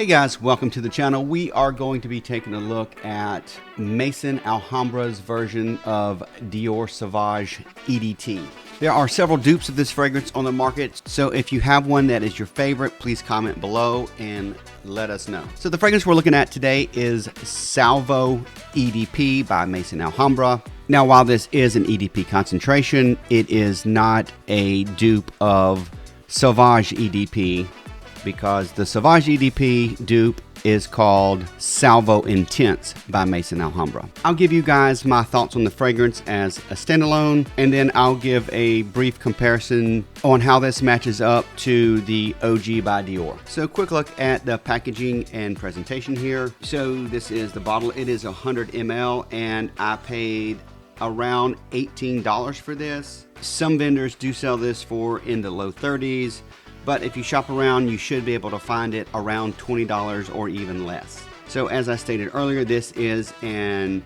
Hey guys, welcome to the channel. We are going to be taking a look at Maison Alhambra's version of Dior Sauvage EdT. There are several dupes of this fragrance on the market, so if you have one that is your favorite, please comment below and let us know. So the fragrance we're looking at today is Salvo EdP by Maison Alhambra. Now, while this is an EdP concentration, it is not a dupe of Sauvage EdP, because the Sauvage EdP dupe is called Salvo Intense by Maison Alhambra. I'll give you guys my thoughts on the fragrance as a standalone, and then I'll give a brief comparison on how this matches up to the OG by Dior. So quick look at the packaging and presentation here. So this is the bottle. It is 100 ml, and I paid around $18 for this. Some vendors do sell this for in the low 30s. But if you shop around, you should be able to find it around $20 or even less. So as I stated earlier, this is an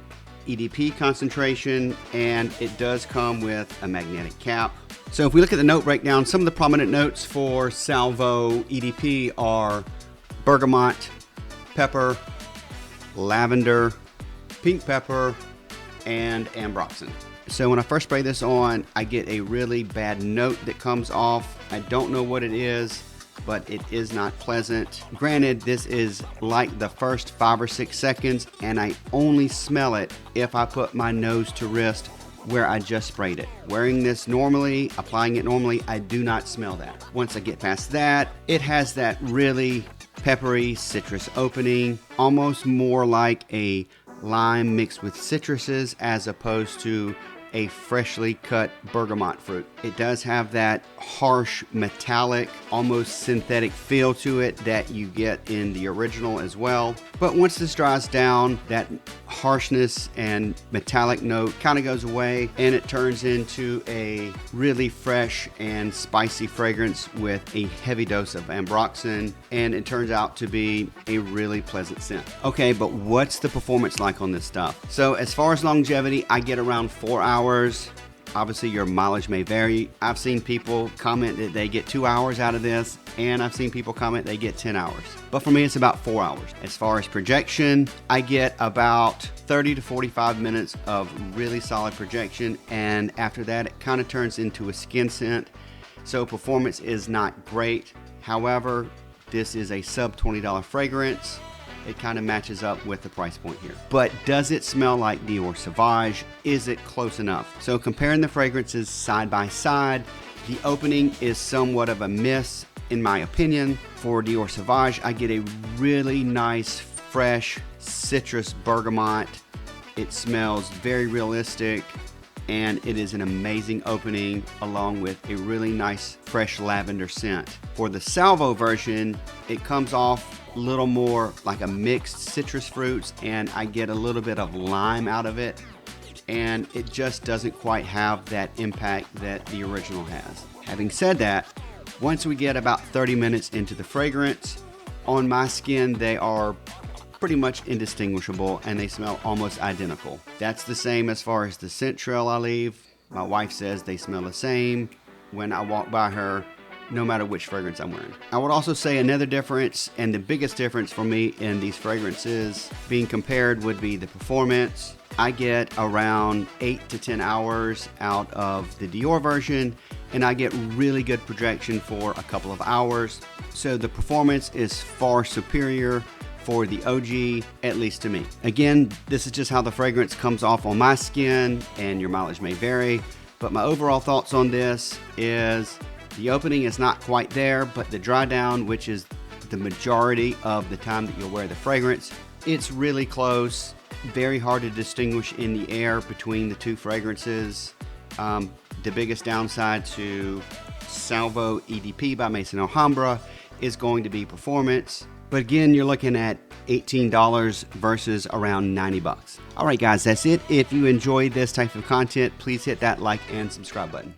EdP concentration, and it does come with a magnetic cap. So if we look at the note breakdown, some of the prominent notes for Salvo EdP are bergamot, pepper, lavender, pink pepper, and ambroxan. So when I first spray this on, I get a really bad note that comes off. I don't know what it is, but it is not pleasant. Granted, this is like the first 5 or 6 seconds, and I only smell it if I put my nose to wrist where I just sprayed it. Wearing this normally, applying it normally, I do not smell that. Once I get past that, it has that really peppery citrus opening, almost more like a lime mixed with citruses as opposed to a freshly cut bergamot fruit. It does have that harsh, metallic, almost synthetic feel to it that you get in the original as well. But once this dries down, that harshness and metallic note kind of goes away, and it turns into a really fresh and spicy fragrance with a heavy dose of ambroxan, and it turns out to be a really pleasant scent. Okay, but what's the performance like on this stuff? So as far as longevity, I get around 4 hours. Obviously, your mileage may vary. I've seen people comment that they get 2 hours out of this, and I've seen people comment they get 10 hours. But for me, it's about 4 hours. As far as projection, I get about 30 to 45 minutes of really solid projection, and after that, it kind of turns into a skin scent. So performance is not great. However, this is a sub $20 fragrance. It kind of matches up with the price point here. But does it smell like Dior Sauvage? Is it close enough? So comparing the fragrances side by side, the opening is somewhat of a miss in my opinion. For Dior Sauvage, I get a really nice, fresh citrus bergamot. It smells very realistic, and it is an amazing opening along with a really nice fresh lavender scent. For the Salvo version, it comes off a little more like a mixed citrus fruits, and I get a little bit of lime out of it, and it just doesn't quite have that impact that the original has. Having said that, once we get about 30 minutes into the fragrance, on my skin they are pretty much indistinguishable, and they smell almost identical. That's the same as far as the scent trail I leave. My wife says they smell the same when I walk by her, no matter which fragrance I'm wearing. I would also say another difference, and the biggest difference for me in these fragrances being compared, would be the performance. I get around 8 to 10 hours out of the Dior version, and I get really good projection for a couple of hours. So the performance is far superior for the OG, at least to me. Again, this is just how the fragrance comes off on my skin, and your mileage may vary, but my overall thoughts on this is the opening is not quite there, but the dry down, which is the majority of the time that you'll wear the fragrance, it's really close. Very hard to distinguish in the air between the two fragrances. The biggest downside to Salvo EdP by Maison Alhambra is going to be performance. But again, you're looking at $18 versus around 90 bucks. All right, guys, that's it. If you enjoyed this type of content, please hit that like and subscribe button.